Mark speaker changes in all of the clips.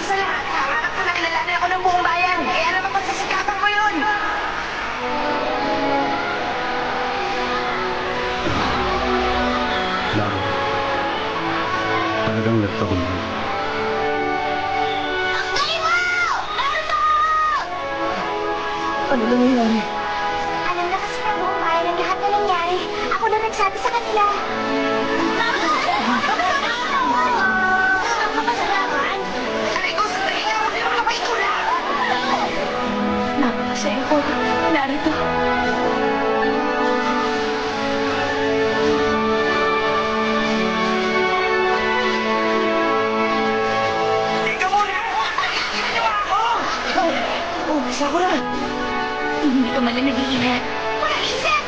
Speaker 1: sa lahat, hahanap ko na kilalanin ako ng buong bayan. Kaya naman pagsasikapan ko yun.
Speaker 2: Laro, talagang left ako nun.
Speaker 1: Galing mo! Naruto!
Speaker 2: Ano nangyayari?
Speaker 1: Alam na kasi ng buong bayan ang lahat na nangyari. Ako na nagsabi sa kanila. Napakasalaman! Aray ko, sa tayo ako yung kamay ko na!
Speaker 3: Napakasaya ko. Narito.
Speaker 1: Teka muna! Ginawa ako!
Speaker 3: Umas ako na. Hindi ka man na nag-iingat.
Speaker 1: Wala isip!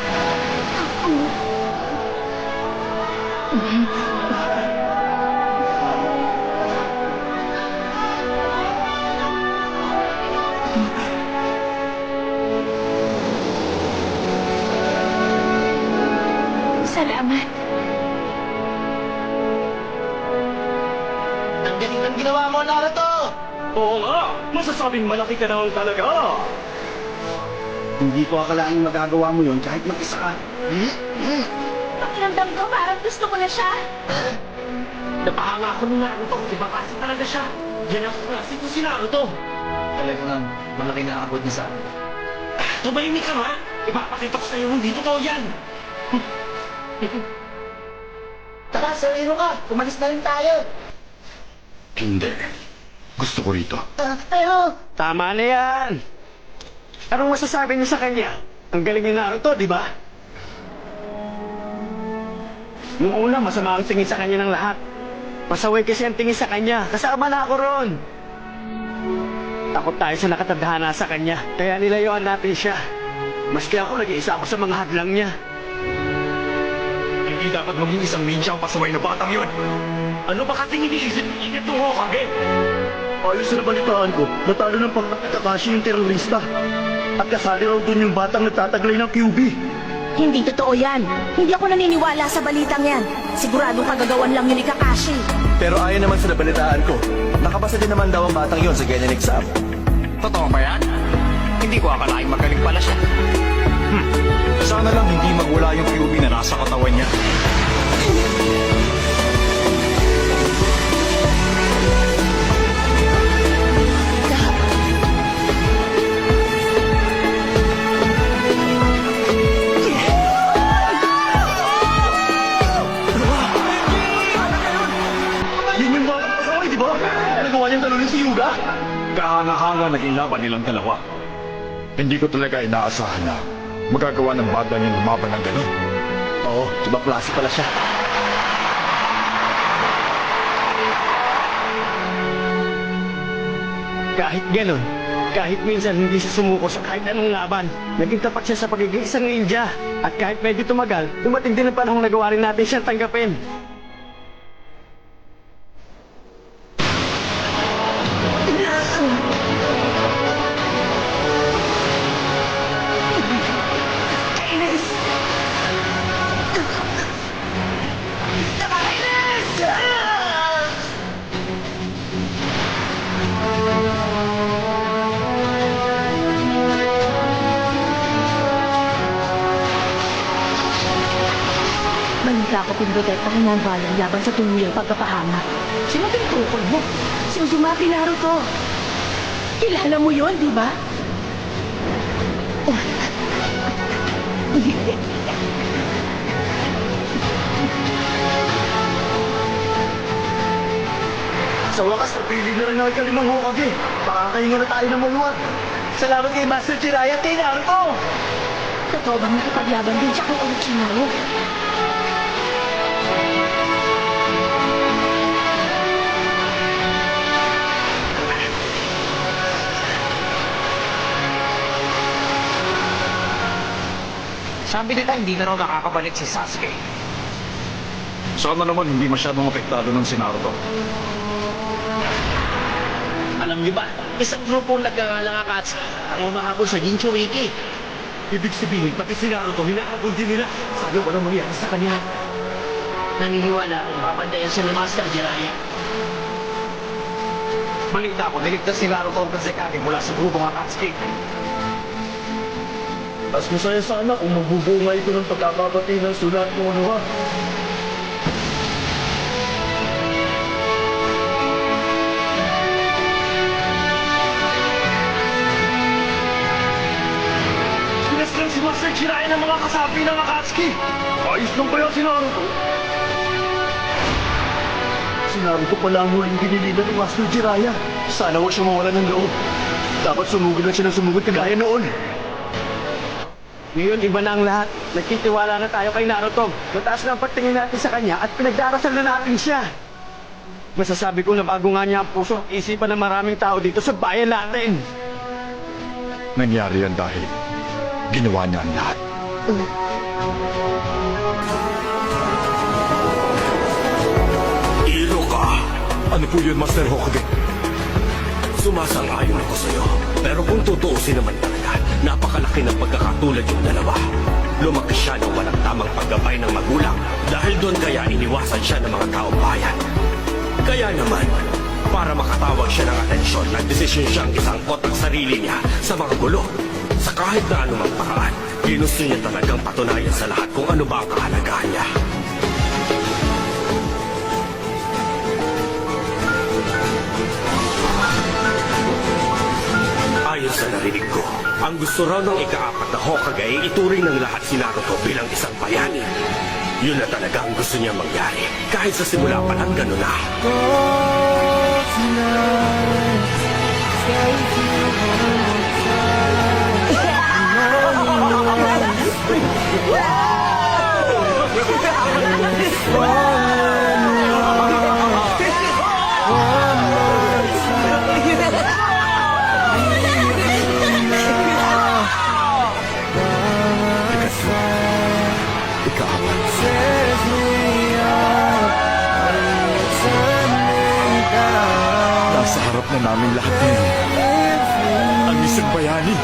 Speaker 3: Salamat.
Speaker 4: Ang galing ng ginawa mo, Naruto!
Speaker 2: Oo nga! Masasabing malaki ka naman talaga! Hindi ko akalaing magagawa mo yun kahit mag-isa ka.
Speaker 3: Pakiramdam ko parang gusto ko na siya.
Speaker 4: Napahanga ako ng Naruto. Iba kasi talaga siya. Yan ang klase ko si Naruto.
Speaker 2: Talagang malaki na abot niya sa akin.
Speaker 4: Tumahimik ka nga. Ipapakita ko sa'yo hindi totoo yan.
Speaker 1: Tara, sarino ka. Umalis na rin tayo.
Speaker 2: Hindi. Gusto ko rito.
Speaker 1: Pero,
Speaker 4: Tama na yan. Anong masasabi niyo sa kanya? Ang galing ni Naruto, di ba? Noong una, masama ang tingin sa kanya ng lahat. Pasaway kasi ang tingin sa kanya. Kasama na ako ron. Takot tayo sa nakatadhana sa kanya. Kaya nilayuan natin siya. Maski ako, nag-iisa ako sa mga hadlang niya.
Speaker 2: Hindi dapat maging isang ninja ang pasaway na batang yun.
Speaker 4: Ano ba kasing iniisip niya ito, Hokage?
Speaker 2: Ayos na balitaan ko, natalo ng pangkatakashi yung terorista. At kasali raw dun yung batang nagtataglay ng QB.
Speaker 3: Hindi totoo yan. Hindi ako naniniwala sa balitang yan. Siguradong kagagawan lang yun ni Kakashi.
Speaker 5: Pero ayon naman sa nabalitaan ko, nakabasa din naman daw ang batang yon sa Genin exam.
Speaker 6: Totoo ba yan? Hindi ko akalaing magaling pala siya.
Speaker 5: Sana lang hindi magwala yung QB na nasa katawan niya.
Speaker 2: Yun yung batang pasaway, di ba? Nagawa niyang talunin si Yuga. Kahanga-hanga naging laban nilang dalawa. Hindi ko talaga inaasahan na magagawa ng bata niyang lumaban ng gano'n.
Speaker 5: Oo, ibang klase pala siya.
Speaker 4: Kahit ganun, kahit minsan hindi siya sumuko sa kahit anong laban, naging tapat siya sa pagiging isang ninja. At kahit medyo tumagal, dumating din ang panahong nagawa rin natin siyang tanggapin.
Speaker 3: Balita ko pinrotektahan niya ang bayan laban sa tumulong pagkapahama. Sino tinutukoy mo? Si Uzumaki Naruto. Kilala mo yon, di ba?
Speaker 2: Sa wakas, napili na rin ang ikalimang Hokage. Makakahinga na tayo ng maluwag.
Speaker 4: Salamat kay Master Jiraiya at kay Naruto!
Speaker 3: Totoo bang nakipaglaban din siya kay Orochimaru?
Speaker 6: Sabi nila hindi na raw makakabalik si Sasuke.
Speaker 2: Sana naman hindi masyadong apektado ng si Naruto.
Speaker 4: Alam niyo ba, isang grupong nagkakalangakats ang umahabol sa Jinchuriki. Ibig sabihin, pati si Naruto, hinahabol din nila. Sabi walang mangyari sa kanya. Naniniwala akong papandayan siya ng Master Jiraiya. balita ko, niligtas si Naruto ang Kazekage mula sa grupong Akatsuki.
Speaker 2: Mas masaya sana kung mabubungay ito ng pagkakapati ng sulat mo, ano ha?
Speaker 4: Pinaslang si Master Jiraiya ng mga kasapi ng Akatsuki!
Speaker 2: Ayos lang kaya si Naruto? Si Naruto pala ang huling binilinan ni Master Jiraiya. Sana huwag siya mawala ng loob. Dapat sumugod na siya ng sumugod kagaya noon.
Speaker 4: Ngayon, iba na ang lahat. Nagtitiwala na tayo kay Naruto. Mataas na ang pagtingin natin sa kanya at pinagdarasal na natin siya. Masasabi ko na bago nga niya ang puso, isipan ng maraming tao dito sa bayan natin.
Speaker 2: Nangyari yan dahil ginawa niya ang lahat.
Speaker 7: Iro ka!
Speaker 2: Ano po yun, Master Hokage?
Speaker 7: Sumasang-ayon ako sa'yo. Pero kung tutuusin naman talaga, napakalaki ng pagkakatulad yung dalawa. Lumaki siya ng walang tamang paggabay ng magulang. Dahil doon kaya iniwasan siya ng mga taong bayan. Kaya naman, para makatawag siya ng atensyon, nagdesisyon siyang isangkot ang sarili niya sa mga gulo. Sa kahit na anumang paraan, ginusto niya talagang patunayan sa lahat kung ano ba ang kahalagahan niya. Ayon sa narinig ko, ang gusto raw ng ika-4 na Hokage ay ituring ng lahat si Naruto bilang isang bayani. Yun na talaga ang gusto niya mangyari. Kahit sa simula pa lang gano'n na.
Speaker 2: Nasa harap na namin lahat ngayon. Ang isang bayani.